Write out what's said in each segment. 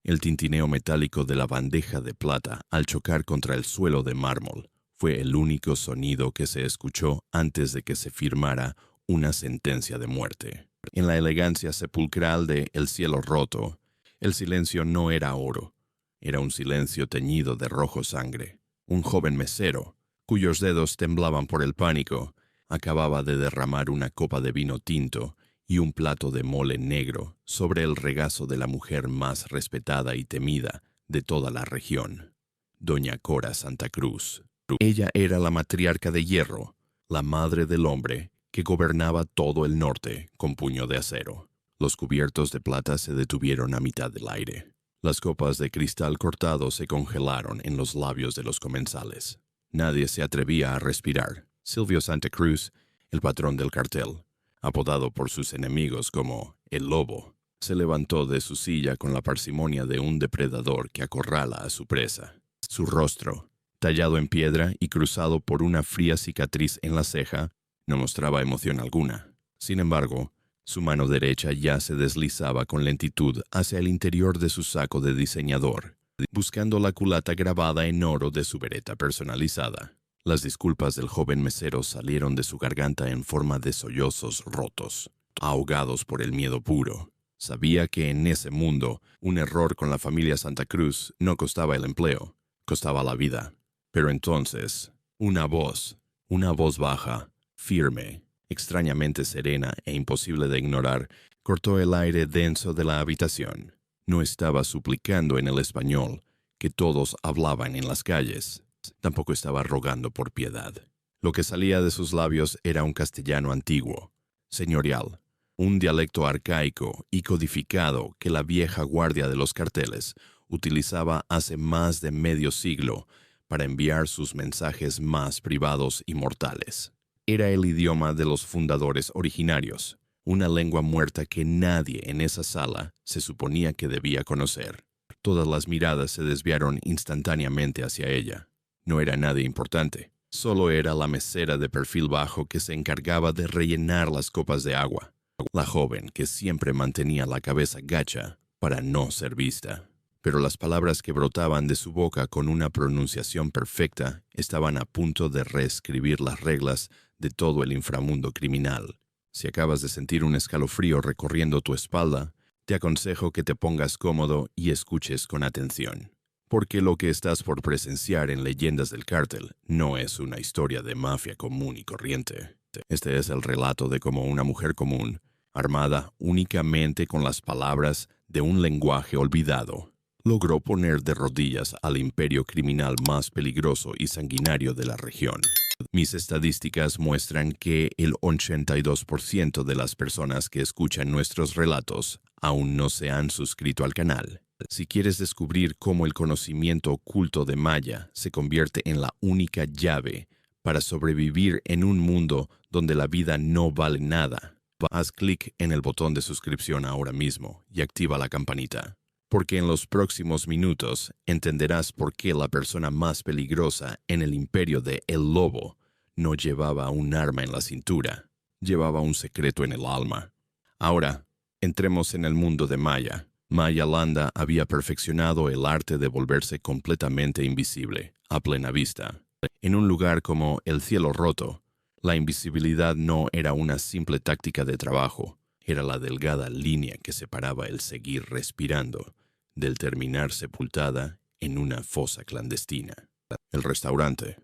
El tintineo metálico de la bandeja de plata al chocar contra el suelo de mármol fue el único sonido que se escuchó antes de que se firmara una sentencia de muerte. En la elegancia sepulcral de El cielo roto, el silencio no era oro, era un silencio teñido de rojo sangre. Un joven mesero, cuyos dedos temblaban por el pánico, acababa de derramar una copa de vino tinto y un plato de mole negro sobre el regazo de la mujer más respetada y temida de toda la región, doña Cora Santa Cruz. Ella era la matriarca de hierro, la madre del hombre que gobernaba todo el norte con puño de acero. Los cubiertos de plata se detuvieron a mitad del aire. Las copas de cristal cortado se congelaron en los labios de los comensales. Nadie se atrevía a respirar. Silvio Santa Cruz, el patrón del cartel, apodado por sus enemigos como el Lobo, se levantó de su silla con la parsimonia de un depredador que acorrala a su presa. Su rostro, tallado en piedra y cruzado por una fría cicatriz en la ceja, no mostraba emoción alguna. Sin embargo, su mano derecha ya se deslizaba con lentitud hacia el interior de su saco de diseñador, buscando la culata grabada en oro de su bereta personalizada. Las disculpas del joven mesero salieron de su garganta en forma de sollozos rotos, ahogados por el miedo puro. Sabía que en ese mundo, un error con la familia Santa Cruz no costaba el empleo, costaba la vida. Pero entonces, una voz baja, firme, extrañamente serena e imposible de ignorar, cortó el aire denso de la habitación. No estaba suplicando en el español que todos hablaban en las calles. Tampoco estaba rogando por piedad. Lo que salía de sus labios era un castellano antiguo, señorial, un dialecto arcaico y codificado que la vieja guardia de los carteles utilizaba hace más de medio siglo para enviar sus mensajes más privados y mortales. Era el idioma de los fundadores originarios, una lengua muerta que nadie en esa sala se suponía que debía conocer. Todas las miradas se desviaron instantáneamente hacia ella. No era nadie importante, solo era la mesera de perfil bajo que se encargaba de rellenar las copas de agua, la joven que siempre mantenía la cabeza gacha para no ser vista. Pero las palabras que brotaban de su boca con una pronunciación perfecta estaban a punto de reescribir las reglas de todo el inframundo criminal. Si acabas de sentir un escalofrío recorriendo tu espalda, te aconsejo que te pongas cómodo y escuches con atención. Porque lo que estás por presenciar en Leyendas del Cártel no es una historia de mafia común y corriente. Este es el relato de cómo una mujer común, armada únicamente con las palabras de un lenguaje olvidado, logró poner de rodillas al imperio criminal más peligroso y sanguinario de la región. Mis estadísticas muestran que el 82% de las personas que escuchan nuestros relatos aún no se han suscrito al canal. Si quieres descubrir cómo el conocimiento oculto de Maya se convierte en la única llave para sobrevivir en un mundo donde la vida no vale nada, haz clic en el botón de suscripción ahora mismo y activa la campanita. Porque en los próximos minutos entenderás por qué la persona más peligrosa en el imperio de El Lobo no llevaba un arma en la cintura, llevaba un secreto en el alma. Ahora, entremos en el mundo de Maya. Maya Landa había perfeccionado el arte de volverse completamente invisible, a plena vista. En un lugar como El cielo roto, la invisibilidad no era una simple táctica de trabajo, era la delgada línea que separaba el seguir respirando del terminar sepultada en una fosa clandestina. El restaurante,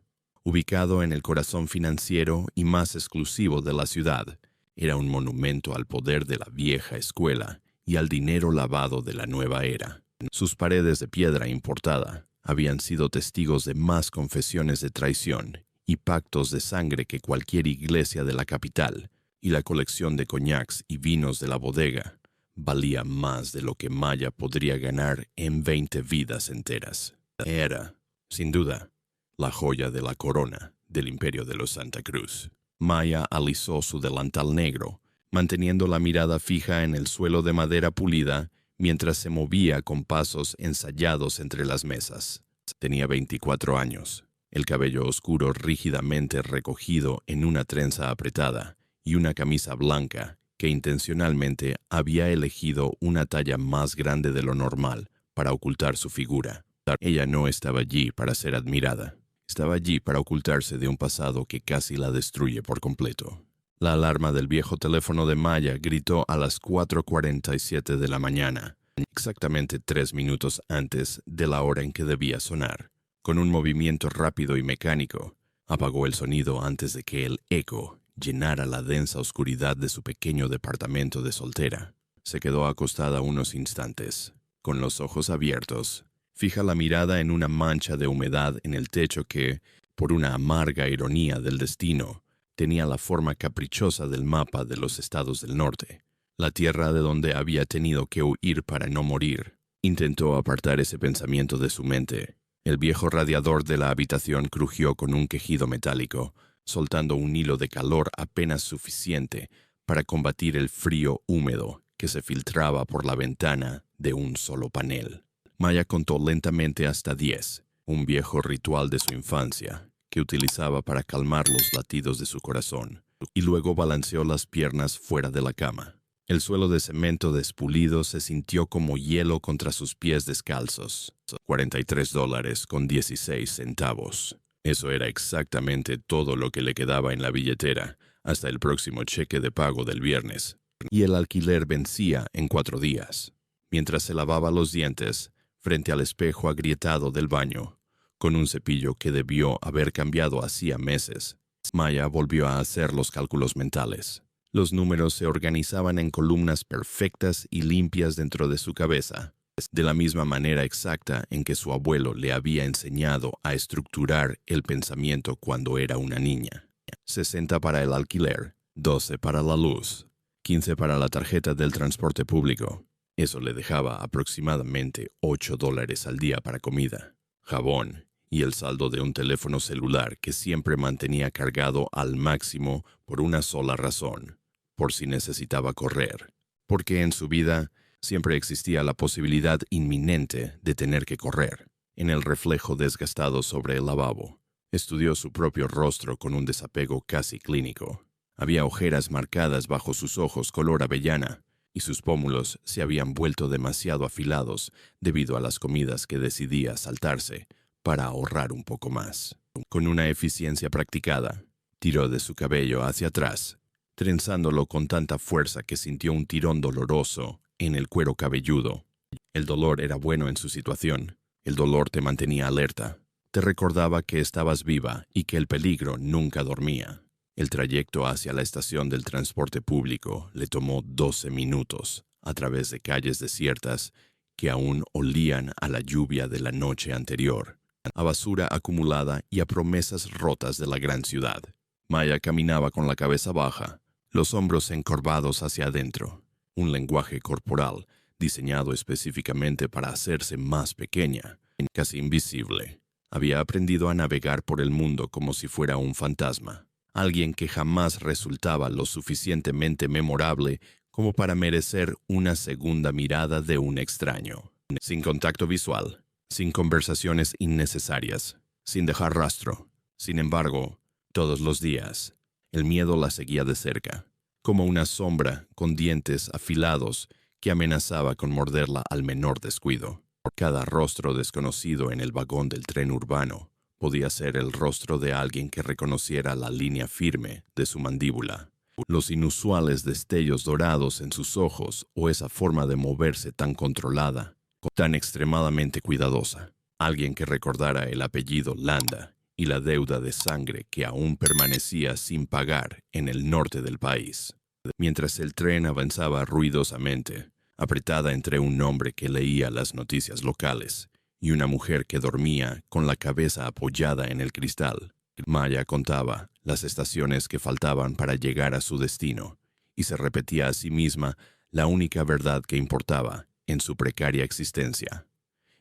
ubicado en el corazón financiero y más exclusivo de la ciudad, era un monumento al poder de la vieja escuela y al dinero lavado de la nueva era. Sus paredes de piedra importada habían sido testigos de más confesiones de traición y pactos de sangre que cualquier iglesia de la capital, y la colección de coñacs y vinos de la bodega valía más de lo que Maya podría ganar en 20 vidas enteras. Era, sin duda, la joya de la corona del imperio de los Santa Cruz. Maya alisó su delantal negro, manteniendo la mirada fija en el suelo de madera pulida mientras se movía con pasos ensayados entre las mesas. Tenía 24 años, el cabello oscuro rígidamente recogido en una trenza apretada y una camisa blanca que intencionalmente había elegido una talla más grande de lo normal para ocultar su figura. Ella no estaba allí para ser admirada. Estaba allí para ocultarse de un pasado que casi la destruye por completo. La alarma del viejo teléfono de Maya gritó a las 4:47 de la mañana, exactamente 3 minutos antes de la hora en que debía sonar. Con un movimiento rápido y mecánico, apagó el sonido antes de que el eco llenara la densa oscuridad de su pequeño departamento de soltera. Se quedó acostada unos instantes, con los ojos abiertos, fija la mirada en una mancha de humedad en el techo que, por una amarga ironía del destino, tenía la forma caprichosa del mapa de los estados del norte, la tierra de donde había tenido que huir para no morir. Intentó apartar ese pensamiento de su mente. El viejo radiador de la habitación crujió con un quejido metálico, soltando un hilo de calor apenas suficiente para combatir el frío húmedo que se filtraba por la ventana de un solo panel. Maya contó lentamente hasta 10, un viejo ritual de su infancia que utilizaba para calmar los latidos de su corazón, y luego balanceó las piernas fuera de la cama. El suelo de cemento despulido se sintió como hielo contra sus pies descalzos. $43.16. Eso era exactamente todo lo que le quedaba en la billetera hasta el próximo cheque de pago del viernes, y el alquiler vencía en 4 días. Mientras se lavaba los dientes, frente al espejo agrietado del baño, con un cepillo que debió haber cambiado hacía meses, Maya volvió a hacer los cálculos mentales. Los números se organizaban en columnas perfectas y limpias dentro de su cabeza, de la misma manera exacta en que su abuelo le había enseñado a estructurar el pensamiento cuando era una niña. 60 para el alquiler, 12 para la luz, 15 para la tarjeta del transporte público. Eso le dejaba aproximadamente $8 al día para comida, jabón y el saldo de un teléfono celular que siempre mantenía cargado al máximo por una sola razón, por si necesitaba correr, porque en su vida siempre existía la posibilidad inminente de tener que correr. En el reflejo desgastado sobre el lavabo, estudió su propio rostro con un desapego casi clínico. Había ojeras marcadas bajo sus ojos color avellana, y sus pómulos se habían vuelto demasiado afilados debido a las comidas que decidía saltarse para ahorrar un poco más. Con una eficiencia practicada, tiró de su cabello hacia atrás, trenzándolo con tanta fuerza que sintió un tirón doloroso en el cuero cabelludo. El dolor era bueno en su situación. El dolor te mantenía alerta. Te recordaba que estabas viva y que el peligro nunca dormía. El trayecto hacia la estación del transporte público le tomó 12 minutos, a través de calles desiertas que aún olían a la lluvia de la noche anterior, a basura acumulada y a promesas rotas de la gran ciudad. Maya caminaba con la cabeza baja, los hombros encorvados hacia adentro, un lenguaje corporal diseñado específicamente para hacerse más pequeña, casi invisible. Había aprendido a navegar por el mundo como si fuera un fantasma, alguien que jamás resultaba lo suficientemente memorable como para merecer una segunda mirada de un extraño. Sin contacto visual, sin conversaciones innecesarias, sin dejar rastro. Sin embargo, todos los días, el miedo la seguía de cerca, como una sombra con dientes afilados que amenazaba con morderla al menor descuido. Cada rostro desconocido en el vagón del tren urbano podía ser el rostro de alguien que reconociera la línea firme de su mandíbula, los inusuales destellos dorados en sus ojos o esa forma de moverse tan controlada, tan extremadamente cuidadosa. Alguien que recordara el apellido Landa y la deuda de sangre que aún permanecía sin pagar en el norte del país. Mientras el tren avanzaba ruidosamente, apretada entre un hombre que leía las noticias locales y una mujer que dormía con la cabeza apoyada en el cristal, Maya contaba las estaciones que faltaban para llegar a su destino y se repetía a sí misma la única verdad que importaba en su precaria existencia.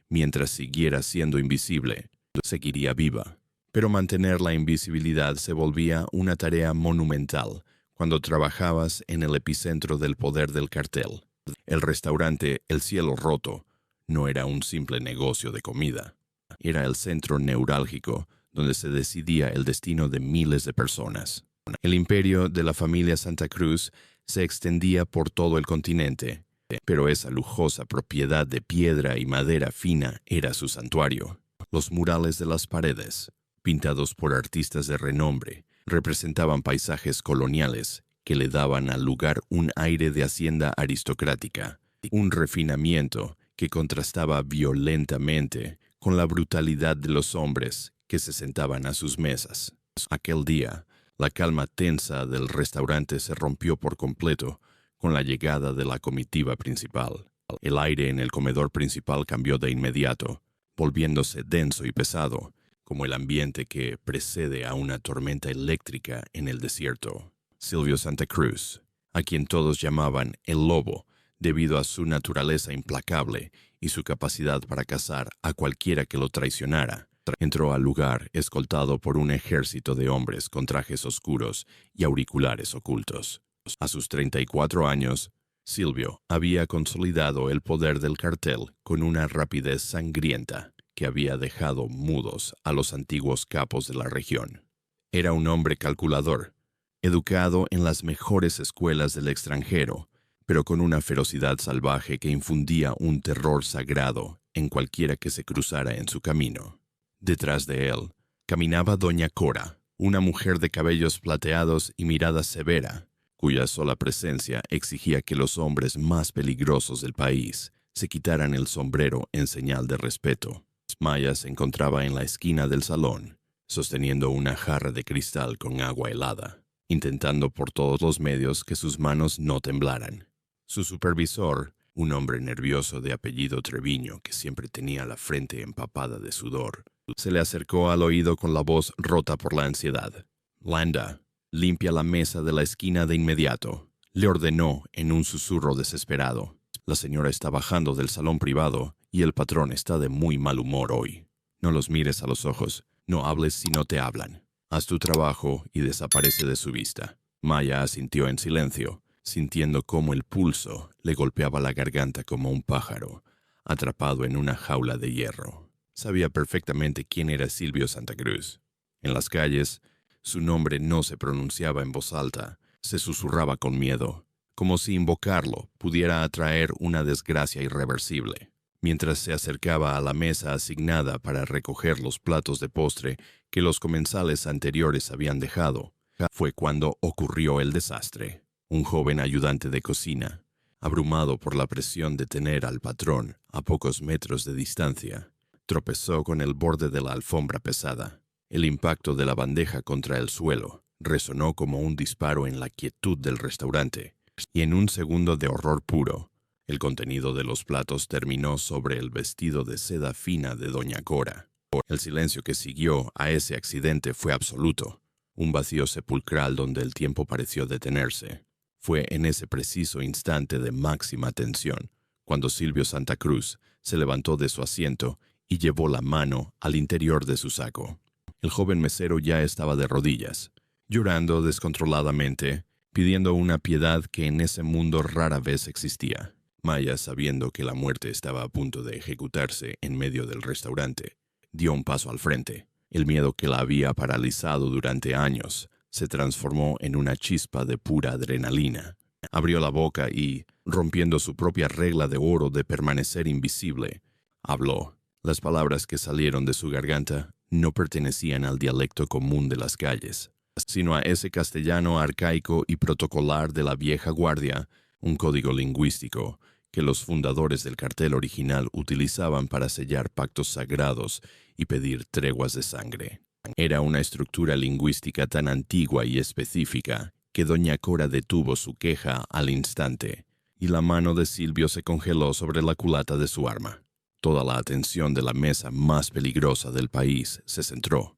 Mientras siguiera siendo invisible, seguiría viva. Pero mantener la invisibilidad se volvía una tarea monumental cuando trabajabas en el epicentro del poder del cartel. El restaurante El Cielo Roto no era un simple negocio de comida. Era el centro neurálgico donde se decidía el destino de miles de personas. El imperio de la familia Santa Cruz se extendía por todo el continente, Pero esa lujosa propiedad de piedra y madera fina era su santuario. Los murales de las paredes, pintados por artistas de renombre, representaban paisajes coloniales que le daban al lugar un aire de hacienda aristocrática, un refinamiento que contrastaba violentamente con la brutalidad de los hombres que se sentaban a sus mesas. Aquel día, la calma tensa del restaurante se rompió por completo con la llegada de la comitiva principal. El aire en el comedor principal cambió de inmediato, volviéndose denso y pesado, como el ambiente que precede a una tormenta eléctrica en el desierto. Silvio Santa Cruz, a quien todos llamaban el Lobo, debido a su naturaleza implacable y su capacidad para cazar a cualquiera que lo traicionara, entró al lugar escoltado por un ejército de hombres con trajes oscuros y auriculares ocultos. A sus 34 años, Silvio había consolidado el poder del cartel con una rapidez sangrienta que había dejado mudos a los antiguos capos de la región. Era un hombre calculador, educado en las mejores escuelas del extranjero, pero con una ferocidad salvaje que infundía un terror sagrado en cualquiera que se cruzara en su camino. Detrás de él caminaba doña Cora, una mujer de cabellos plateados y mirada severa, cuya sola presencia exigía que los hombres más peligrosos del país se quitaran el sombrero en señal de respeto. Maya se encontraba en la esquina del salón, sosteniendo una jarra de cristal con agua helada, intentando por todos los medios que sus manos no temblaran. Su supervisor, un hombre nervioso de apellido Treviño que siempre tenía la frente empapada de sudor, se le acercó al oído con la voz rota por la ansiedad. «Landa, limpia la mesa de la esquina de inmediato», le ordenó en un susurro desesperado. «La señora está bajando del salón privado y el patrón está de muy mal humor hoy. No los mires a los ojos, no hables si no te hablan. Haz tu trabajo y desaparece de su vista». Maya asintió en silencio, sintiendo cómo el pulso le golpeaba la garganta como un pájaro, atrapado en una jaula de hierro. Sabía perfectamente quién era Silvio Santa Cruz. En las calles, su nombre no se pronunciaba en voz alta, se susurraba con miedo, como si invocarlo pudiera atraer una desgracia irreversible. Mientras se acercaba a la mesa asignada para recoger los platos de postre que los comensales anteriores habían dejado, fue cuando ocurrió el desastre. Un joven ayudante de cocina, abrumado por la presión de tener al patrón a pocos metros de distancia, tropezó con el borde de la alfombra pesada. El impacto de la bandeja contra el suelo resonó como un disparo en la quietud del restaurante, y en un segundo de horror puro, el contenido de los platos terminó sobre el vestido de seda fina de doña Cora. El silencio que siguió a ese accidente fue absoluto, un vacío sepulcral donde el tiempo pareció detenerse. Fue en ese preciso instante de máxima tensión cuando Silvio Santa Cruz se levantó de su asiento y llevó la mano al interior de su saco. El joven mesero ya estaba de rodillas, llorando descontroladamente, pidiendo una piedad que en ese mundo rara vez existía. Maya, sabiendo que la muerte estaba a punto de ejecutarse en medio del restaurante, dio un paso al frente. El miedo que la había paralizado durante años se transformó en una chispa de pura adrenalina. Abrió la boca y, rompiendo su propia regla de oro de permanecer invisible, habló. Las palabras que salieron de su garganta no pertenecían al dialecto común de las calles, sino a ese castellano arcaico y protocolar de la vieja guardia, un código lingüístico que los fundadores del cartel original utilizaban para sellar pactos sagrados y pedir treguas de sangre. Era una estructura lingüística tan antigua y específica que doña Cora detuvo su queja al instante, y la mano de Silvio se congeló sobre la culata de su arma. Toda la atención de la mesa más peligrosa del país se centró,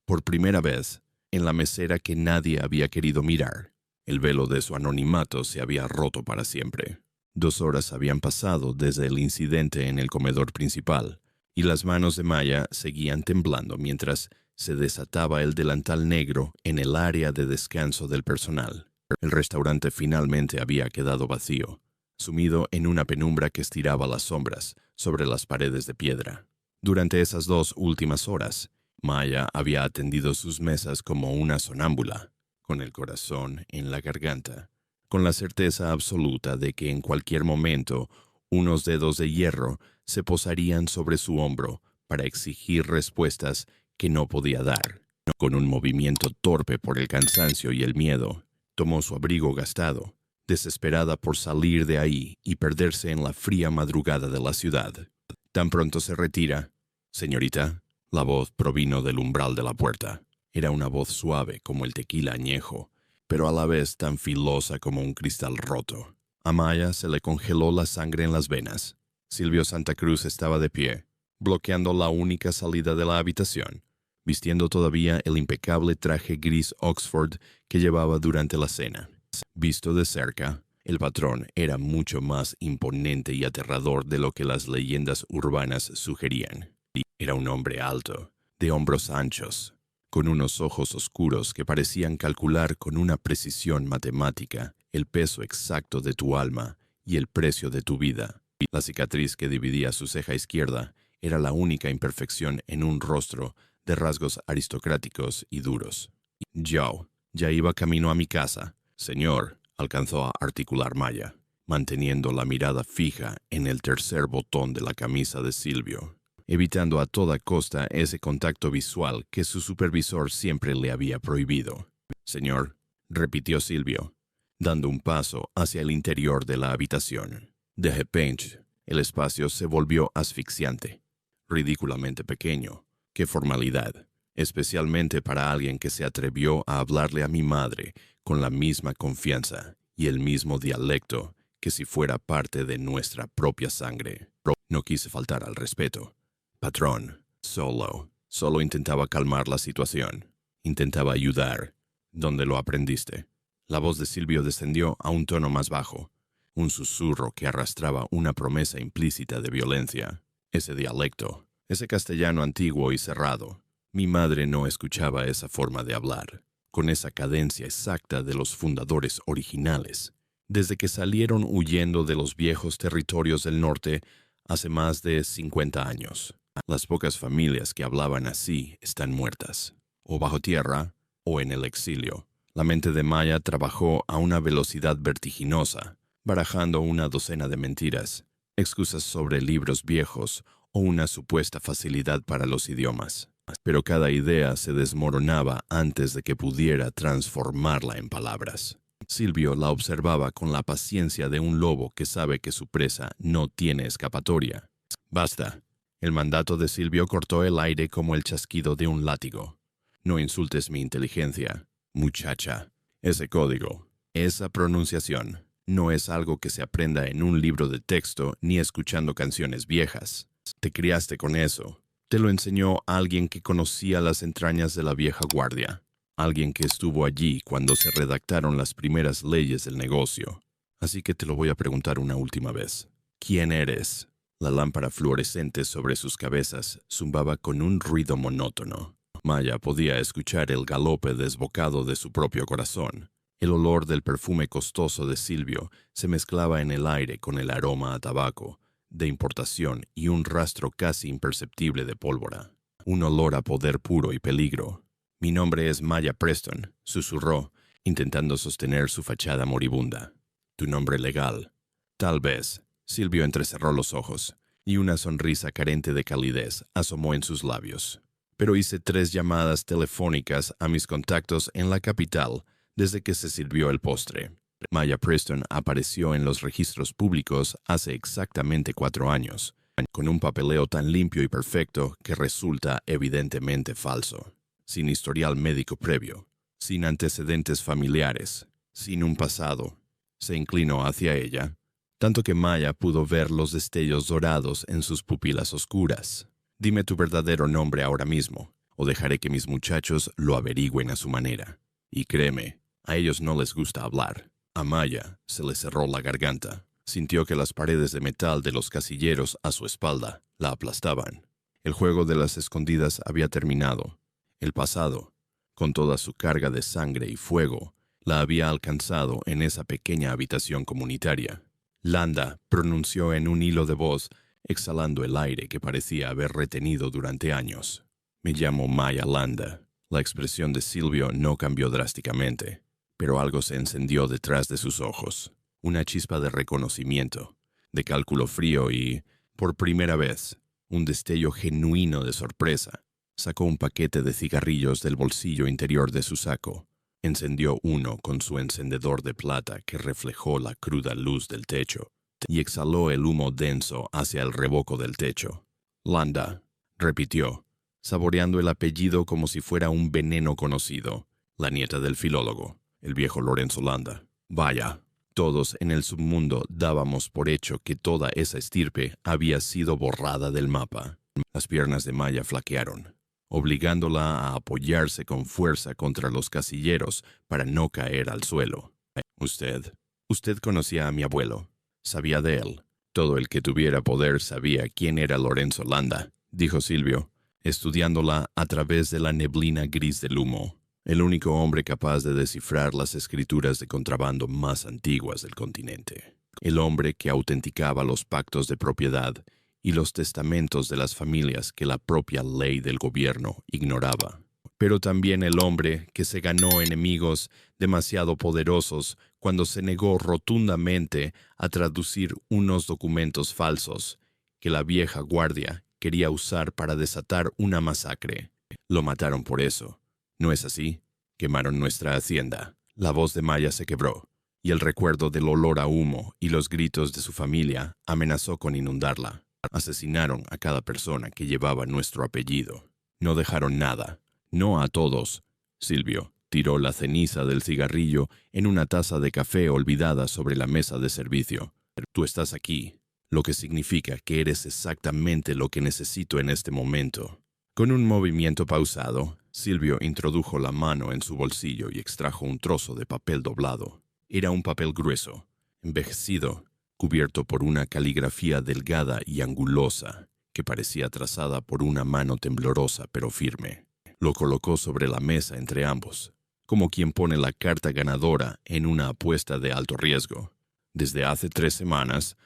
por primera vez, en la mesera que nadie había querido mirar. El velo de su anonimato se había roto para siempre. 2 horas habían pasado desde el incidente en el comedor principal, y las manos de Maya seguían temblando mientras se desataba el delantal negro en el área de descanso del personal. El restaurante finalmente había quedado vacío, sumido en una penumbra que estiraba las sombras sobre las paredes de piedra. Durante esas 2 últimas horas, Maya había atendido sus mesas como una sonámbula, con el corazón en la garganta, con la certeza absoluta de que en cualquier momento unos dedos de hierro se posarían sobre su hombro para exigir respuestas que no podía dar. Con un movimiento torpe por el cansancio y el miedo, tomó su abrigo gastado, desesperada por salir de ahí y perderse en la fría madrugada de la ciudad. Tan pronto se retira, señorita, la voz provino del umbral de la puerta. Era una voz suave como el tequila añejo, pero a la vez tan filosa como un cristal roto. A Maya se le congeló la sangre en las venas. Silvio Santa Cruz estaba de pie, bloqueando la única salida de la habitación, vistiendo todavía el impecable traje gris Oxford que llevaba durante la cena. Visto de cerca, el patrón era mucho más imponente y aterrador de lo que las leyendas urbanas sugerían. Era un hombre alto, de hombros anchos, con unos ojos oscuros que parecían calcular con una precisión matemática el peso exacto de tu alma y el precio de tu vida. La cicatriz que dividía su ceja izquierda era la única imperfección en un rostro de rasgos aristocráticos y duros. Yo ya iba camino a mi casa, señor, alcanzó a articular Maya, manteniendo la mirada fija en el tercer botón de la camisa de Silvio, evitando a toda costa ese contacto visual que su supervisor siempre le había prohibido. Señor, repitió Silvio, dando un paso hacia el interior de la habitación. De repente, el espacio se volvió asfixiante, ridículamente pequeño. ¡Qué formalidad! Especialmente para alguien que se atrevió a hablarle a mi madre con la misma confianza y el mismo dialecto que si fuera parte de nuestra propia sangre. No quise faltar al respeto. Patrón, solo intentaba calmar la situación. Intentaba ayudar. ¿Dónde lo aprendiste? La voz de Silvio descendió a un tono más bajo, un susurro que arrastraba una promesa implícita de violencia. Ese dialecto, ese castellano antiguo y cerrado. Mi madre no escuchaba esa forma de hablar, con esa cadencia exacta de los fundadores originales, desde que salieron huyendo de los viejos territorios del norte hace más de 50 años. Las pocas familias que hablaban así están muertas, o bajo tierra, o en el exilio. La mente de Maya trabajó a una velocidad vertiginosa, barajando una docena de mentiras, excusas sobre libros viejos o una supuesta facilidad para los idiomas. Pero cada idea se desmoronaba antes de que pudiera transformarla en palabras. Silvio la observaba con la paciencia de un lobo que sabe que su presa no tiene escapatoria. Basta. El mandato de Silvio cortó el aire como el chasquido de un látigo. No insultes mi inteligencia, muchacha. Ese código, esa pronunciación, no es algo que se aprenda en un libro de texto ni escuchando canciones viejas. Te criaste con eso. Te lo enseñó alguien que conocía las entrañas de la vieja guardia. Alguien que estuvo allí cuando se redactaron las primeras leyes del negocio. Así que te lo voy a preguntar una última vez. ¿Quién eres? La lámpara fluorescente sobre sus cabezas zumbaba con un ruido monótono. Maya podía escuchar el galope desbocado de su propio corazón. El olor del perfume costoso de Silvio se mezclaba en el aire con el aroma a tabaco, de importación y un rastro casi imperceptible de pólvora. Un olor a poder puro y peligro. Mi nombre es Maya Preston, susurró, intentando sostener su fachada moribunda. Tu nombre legal. Tal vez. Silvio entrecerró los ojos, y una sonrisa carente de calidez asomó en sus labios. Pero hice 3 llamadas telefónicas a mis contactos en la capital desde que se sirvió el postre. Maya Preston apareció en los registros públicos hace exactamente 4 años, con un papeleo tan limpio y perfecto que resulta evidentemente falso, sin historial médico previo, sin antecedentes familiares, sin un pasado. Se inclinó hacia ella, tanto que Maya pudo ver los destellos dorados en sus pupilas oscuras. Dime tu verdadero nombre ahora mismo, o dejaré que mis muchachos lo averigüen a su manera. Y créeme, a ellos no les gusta hablar. A Maya se le cerró la garganta. Sintió que las paredes de metal de los casilleros a su espalda la aplastaban. El juego de las escondidas había terminado. El pasado, con toda su carga de sangre y fuego, la había alcanzado en esa pequeña habitación comunitaria. Landa pronunció en un hilo de voz, exhalando el aire que parecía haber retenido durante años. Me llamo Maya Landa. La expresión de Silvio no cambió drásticamente, pero algo se encendió detrás de sus ojos. Una chispa de reconocimiento, de cálculo frío y, por primera vez, un destello genuino de sorpresa. Sacó un paquete de cigarrillos del bolsillo interior de su saco. Encendió uno con su encendedor de plata que reflejó la cruda luz del techo y exhaló el humo denso hacia el revoco del techo. Landa, repitió, saboreando el apellido como si fuera un veneno conocido. La nieta del filólogo, el viejo Lorenzo Landa. Vaya, todos en el submundo dábamos por hecho que toda esa estirpe había sido borrada del mapa. Las piernas de Maya flaquearon, obligándola a apoyarse con fuerza contra los casilleros para no caer al suelo. Usted conocía a mi abuelo. Sabía de él. Todo el que tuviera poder sabía quién era Lorenzo Landa, dijo Silvio, estudiándola a través de la neblina gris del humo. El único hombre capaz de descifrar las escrituras de contrabando más antiguas del continente. El hombre que autenticaba los pactos de propiedad y los testamentos de las familias que la propia ley del gobierno ignoraba. Pero también el hombre que se ganó enemigos demasiado poderosos cuando se negó rotundamente a traducir unos documentos falsos que la vieja guardia quería usar para desatar una masacre. Lo mataron por eso. ¿No es así? Quemaron nuestra hacienda. La voz de Maya se quebró, y el recuerdo del olor a humo y los gritos de su familia amenazó con inundarla. Asesinaron a cada persona que llevaba nuestro apellido. No dejaron nada. No a todos. Silvio tiró la ceniza del cigarrillo en una taza de café olvidada sobre la mesa de servicio. Tú estás aquí, lo que significa que eres exactamente lo que necesito en este momento. Con un movimiento pausado, Silvio introdujo la mano en su bolsillo y extrajo un trozo de papel doblado. Era un papel grueso, envejecido, cubierto por una caligrafía delgada y angulosa, que parecía trazada por una mano temblorosa pero firme. Lo colocó sobre la mesa entre ambos, como quien pone la carta ganadora en una apuesta de alto riesgo. Desde hace 3 semanas,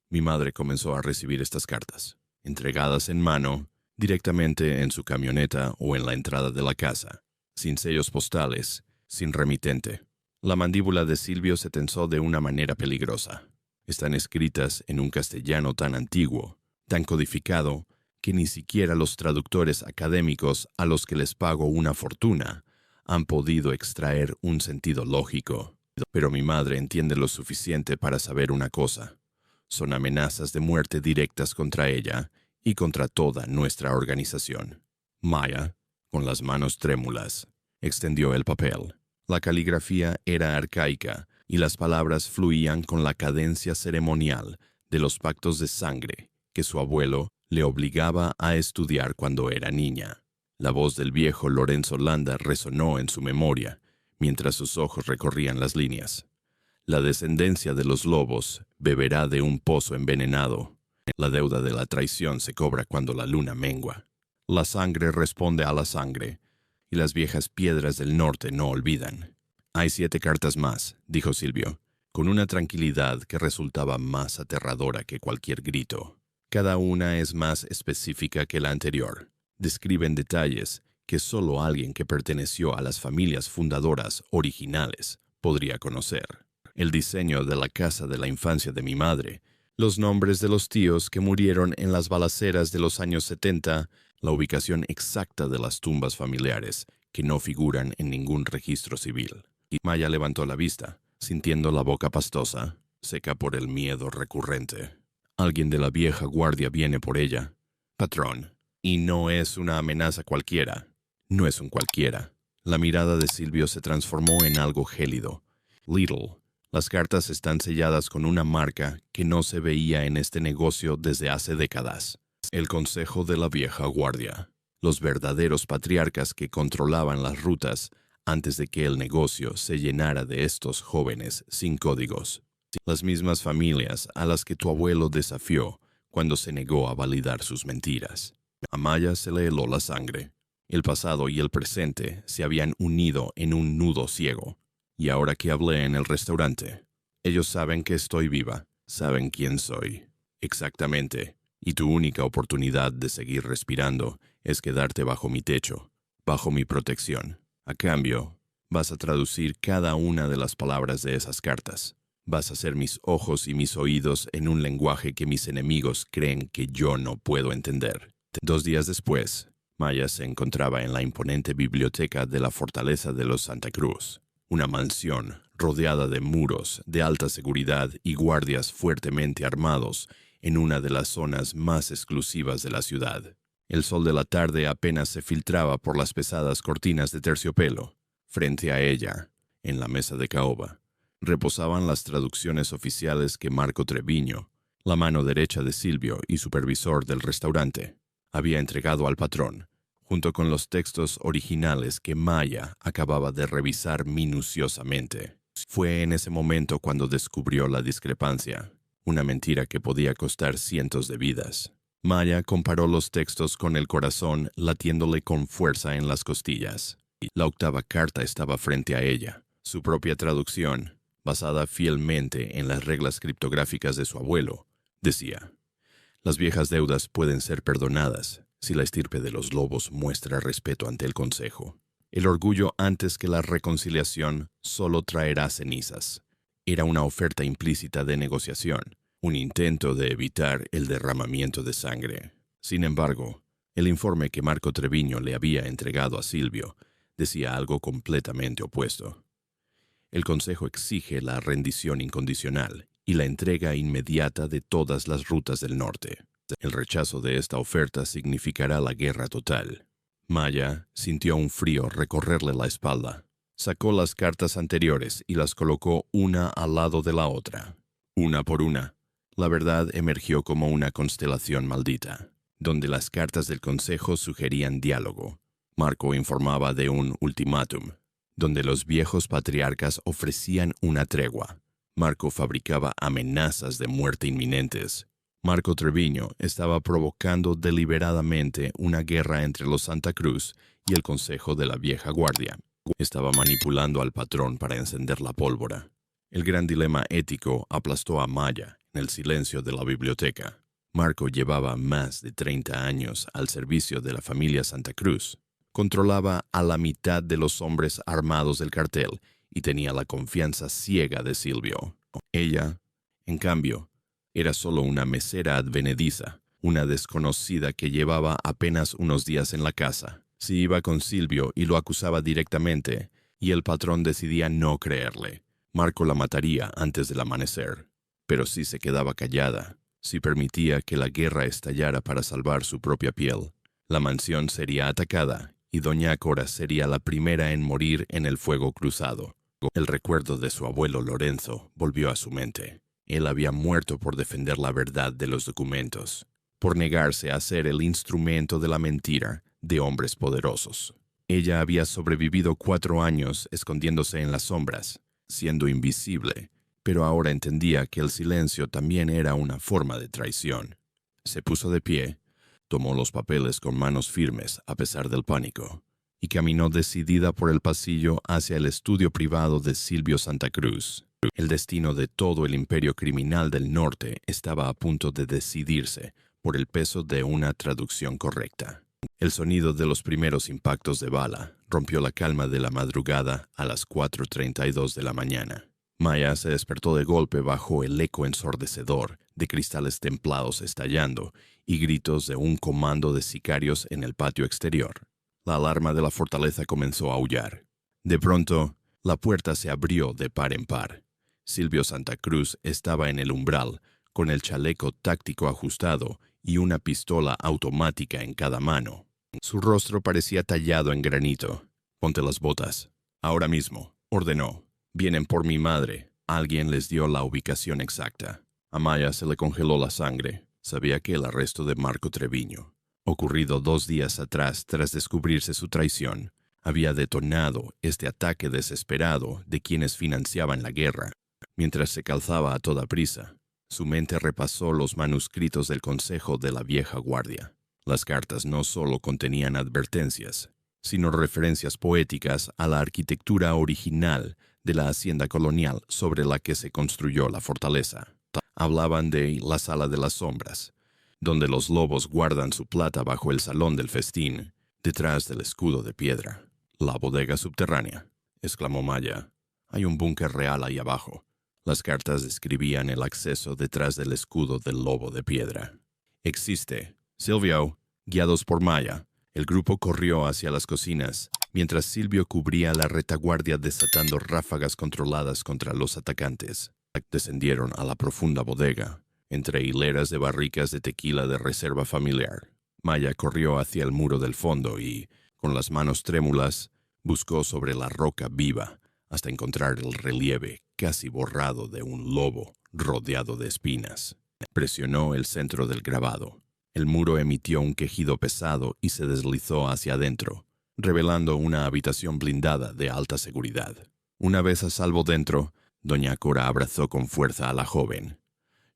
mi madre comenzó a recibir estas cartas, entregadas en mano, directamente en su camioneta o en la entrada de la casa, sin sellos postales, sin remitente. La mandíbula de Silvio se tensó de una manera peligrosa. Están escritas en un castellano tan antiguo, tan codificado, que ni siquiera los traductores académicos a los que les pago una fortuna han podido extraer un sentido lógico. Pero mi madre entiende lo suficiente para saber una cosa. Son amenazas de muerte directas contra ella y contra toda nuestra organización. Maya, con las manos trémulas, extendió el papel. La caligrafía era arcaica y las palabras fluían con la cadencia ceremonial de los pactos de sangre que su abuelo le obligaba a estudiar cuando era niña. La voz del viejo Lorenzo Landa resonó en su memoria mientras sus ojos recorrían las líneas. La descendencia de los lobos beberá de un pozo envenenado. La deuda de la traición se cobra cuando la luna mengua. La sangre responde a la sangre, y las viejas piedras del norte no olvidan. Hay 7 cartas más, dijo Silvio, con una tranquilidad que resultaba más aterradora que cualquier grito. Cada una es más específica que la anterior. Describen detalles que solo alguien que perteneció a las familias fundadoras originales podría conocer. El diseño de la casa de la infancia de mi madre, los nombres de los tíos que murieron en las balaceras de los años 70, la ubicación exacta de las tumbas familiares que no figuran en ningún registro civil. Y Maya levantó la vista, sintiendo la boca pastosa, seca por el miedo recurrente. Alguien de la vieja guardia viene por ella. Patrón. Y no es una amenaza cualquiera. No es un cualquiera. La mirada de Silvio se transformó en algo gélido. Little. Las cartas están selladas con una marca que no se veía en este negocio desde hace décadas. El consejo de la vieja guardia. Los verdaderos patriarcas que controlaban las rutas antes de que el negocio se llenara de estos jóvenes sin códigos. Las mismas familias a las que tu abuelo desafió cuando se negó a validar sus mentiras. A Maya se le heló la sangre. El pasado y el presente se habían unido en un nudo ciego. Y ahora que hablé en el restaurante, ellos saben que estoy viva, saben quién soy. Exactamente. Y tu única oportunidad de seguir respirando es quedarte bajo mi techo, bajo mi protección. A cambio, Vas a traducir cada una de las palabras de esas cartas. Vas a hacer mis ojos y mis oídos en un lenguaje que mis enemigos creen que yo no puedo entender. 2 días después, Maya se encontraba en la imponente biblioteca de la fortaleza de los Santa Cruz, una mansión rodeada de muros de alta seguridad y guardias fuertemente armados en una de las zonas más exclusivas de la ciudad. El sol de la tarde apenas se filtraba por las pesadas cortinas de terciopelo. Frente a ella, en la mesa de caoba, reposaban las traducciones oficiales que Marco Treviño, la mano derecha de Silvio y supervisor del restaurante, había entregado al patrón, junto con los textos originales que Maya acababa de revisar minuciosamente. Fue en ese momento cuando descubrió la discrepancia, una mentira que podía costar cientos de vidas. Maya comparó los textos con el corazón latiéndole con fuerza en las costillas. La octava carta estaba frente a ella, su propia traducción, basada fielmente en las reglas criptográficas de su abuelo. Decía: las viejas deudas pueden ser perdonadas si la estirpe de los lobos muestra respeto ante el consejo. El orgullo antes que la reconciliación solo traerá cenizas. Era una oferta implícita de negociación, un intento de evitar el derramamiento de sangre. Sin embargo, el informe que Marco Treviño le había entregado a Silvio decía algo completamente opuesto. El consejo exige la rendición incondicional y la entrega inmediata de todas las rutas del norte. El rechazo de esta oferta significará la guerra total. Maya sintió un frío recorrerle la espalda. Sacó las cartas anteriores y las colocó una al lado de la otra. Una por una, la verdad emergió como una constelación maldita, donde las cartas del consejo sugerían diálogo. Marco informaba de un ultimátum, donde los viejos patriarcas ofrecían una tregua. Marco fabricaba amenazas de muerte inminentes. Marco Treviño estaba provocando deliberadamente una guerra entre los Santa Cruz y el Consejo de la Vieja Guardia. Estaba manipulando al patrón para encender la pólvora. El gran dilema ético aplastó a Maya en el silencio de la biblioteca. Marco llevaba más de 30 años al servicio de la familia Santa Cruz. Controlaba a la mitad de los hombres armados del cartel y tenía la confianza ciega de Silvio. Ella, en cambio, era solo una mesera advenediza, una desconocida que llevaba apenas unos días en la casa. Si iba con Silvio y lo acusaba directamente, y el patrón decidía no creerle, Marco la mataría antes del amanecer. Pero si se quedaba callada, si permitía que la guerra estallara para salvar su propia piel, la mansión sería atacada y doña Cora sería la primera en morir en el fuego cruzado. El recuerdo de su abuelo Lorenzo volvió a su mente. Él había muerto por defender la verdad de los documentos, por negarse a ser el instrumento de la mentira de hombres poderosos. Ella había sobrevivido 4 años escondiéndose en las sombras, siendo invisible, pero ahora entendía que el silencio también era una forma de traición. Se puso de pie, tomó los papeles con manos firmes a pesar del pánico, y caminó decidida por el pasillo hacia el estudio privado de Silvio Santa Cruz. El destino de todo el imperio criminal del norte estaba a punto de decidirse por el peso de una traducción correcta. El sonido de los primeros impactos de bala rompió la calma de la madrugada a las 4:32 de la mañana. Maya se despertó de golpe bajo el eco ensordecedor de cristales templados estallando y gritos de un comando de sicarios en el patio exterior. La alarma de la fortaleza comenzó a aullar. De pronto, la puerta se abrió de par en par. Silvio Santa Cruz estaba en el umbral, con el chaleco táctico ajustado y una pistola automática en cada mano. Su rostro parecía tallado en granito. «Ponte las botas. Ahora mismo», ordenó. «Vienen por mi madre». Alguien les dio la ubicación exacta. A Maya se le congeló la sangre. Sabía que el arresto de Marco Treviño, ocurrido 2 días atrás tras descubrirse su traición, había detonado este ataque desesperado de quienes financiaban la guerra. Mientras se calzaba a toda prisa, su mente repasó los manuscritos del Consejo de la Vieja Guardia. Las cartas no solo contenían advertencias, sino referencias poéticas a la arquitectura original de la hacienda colonial sobre la que se construyó la fortaleza. Hablaban de la Sala de las Sombras, donde los lobos guardan su plata bajo el salón del festín, detrás del escudo de piedra. La bodega subterránea, exclamó Maya. Hay un búnker real ahí abajo. Las cartas describían el acceso detrás del escudo del lobo de piedra. Existe. Silvio, guiados por Maya, el grupo corrió hacia las cocinas, mientras Silvio cubría la retaguardia desatando ráfagas controladas contra los atacantes. Descendieron a la profunda bodega, entre hileras de barricas de tequila de reserva familiar. Maya corrió hacia el muro del fondo y, con las manos trémulas, buscó sobre la roca viva hasta encontrar el relieve casi borrado de un lobo rodeado de espinas. Presionó el centro del grabado. El muro emitió un quejido pesado y se deslizó hacia adentro, revelando una habitación blindada de alta seguridad. Una vez a salvo dentro, doña Cora abrazó con fuerza a la joven.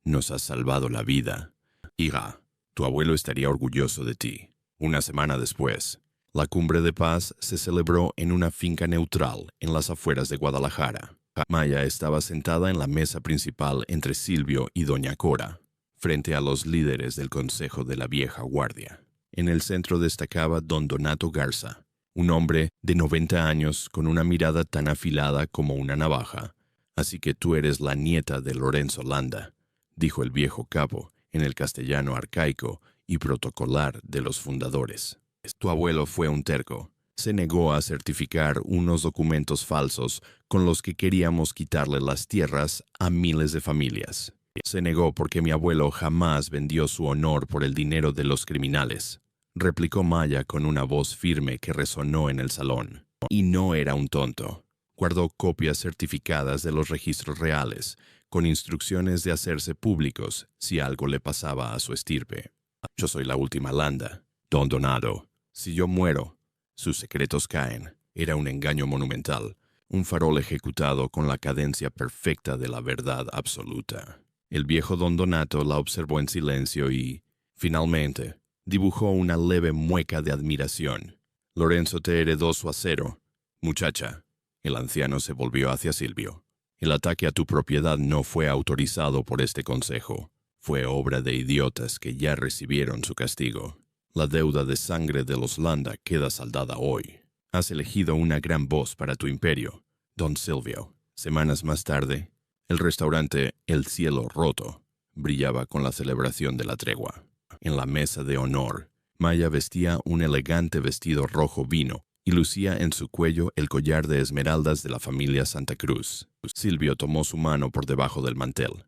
«Nos has salvado la vida. Hija, tu abuelo estaría orgulloso de ti». Una semana después, la Cumbre de Paz se celebró en una finca neutral en las afueras de Guadalajara. Maya estaba sentada en la mesa principal entre Silvio y doña Cora, frente a los líderes del Consejo de la Vieja Guardia. En el centro destacaba don Donato Garza, un hombre de 90 años con una mirada tan afilada como una navaja. «Así que tú eres la nieta de Lorenzo Landa», dijo el viejo capo en el castellano arcaico y protocolar de los fundadores. «Tu abuelo fue un terco. Se negó a certificar unos documentos falsos con los que queríamos quitarle las tierras a miles de familias. Se negó porque mi abuelo jamás vendió su honor por el dinero de los criminales», replicó Maya con una voz firme que resonó en el salón. «Y no era un tonto. Guardó copias certificadas de los registros reales, con instrucciones de hacerse públicos si algo le pasaba a su estirpe. Yo soy la última Landa, don Donato. Si yo muero, sus secretos caen». Era un engaño monumental, un farol ejecutado con la cadencia perfecta de la verdad absoluta. El viejo don Donato la observó en silencio y, finalmente, dibujó una leve mueca de admiración. «Lorenzo te heredó su acero, muchacha». El anciano se volvió hacia Silvio. «El ataque a tu propiedad no fue autorizado por este consejo. Fue obra de idiotas que ya recibieron su castigo. La deuda de sangre de los Landa queda saldada hoy. Has elegido una gran voz para tu imperio, don Silvio». Semanas más tarde, el restaurante El Cielo Roto brillaba con la celebración de la tregua. En la mesa de honor, Maya vestía un elegante vestido rojo vino y lucía en su cuello el collar de esmeraldas de la familia Santa Cruz. Silvio tomó su mano por debajo del mantel.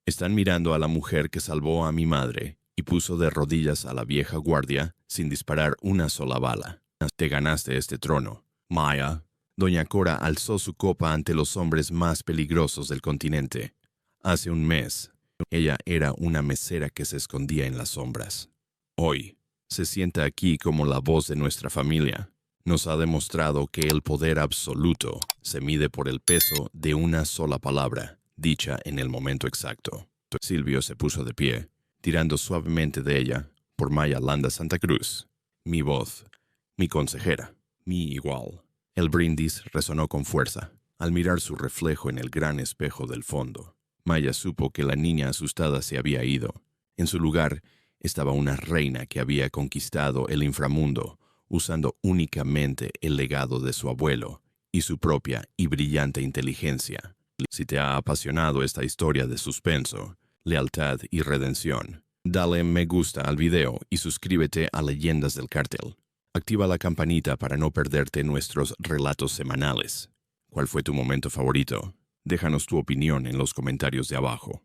«Están mirando a la mujer que salvó a mi madre y puso de rodillas a la vieja guardia sin disparar una sola bala. Te ganaste este trono, Maya». Doña Cora alzó su copa ante los hombres más peligrosos del continente. Hace un mes, ella era una mesera que se escondía en las sombras. Hoy, se sienta aquí como la voz de nuestra familia. Nos ha demostrado que el poder absoluto se mide por el peso de una sola palabra, dicha en el momento exacto. Silvio se puso de pie, tirando suavemente de ella, por Maya Landa Santa Cruz. «Mi voz, mi consejera, mi igual». El brindis resonó con fuerza, al mirar su reflejo en el gran espejo del fondo. Maya supo que la niña asustada se había ido. En su lugar estaba una reina que había conquistado el inframundo, usando únicamente el legado de su abuelo y su propia y brillante inteligencia. Si te ha apasionado esta historia de suspenso, lealtad y redención, dale me gusta al video y suscríbete a Leyendas del Cártel. Activa la campanita para no perderte nuestros relatos semanales. ¿Cuál fue tu momento favorito? Déjanos tu opinión en los comentarios de abajo.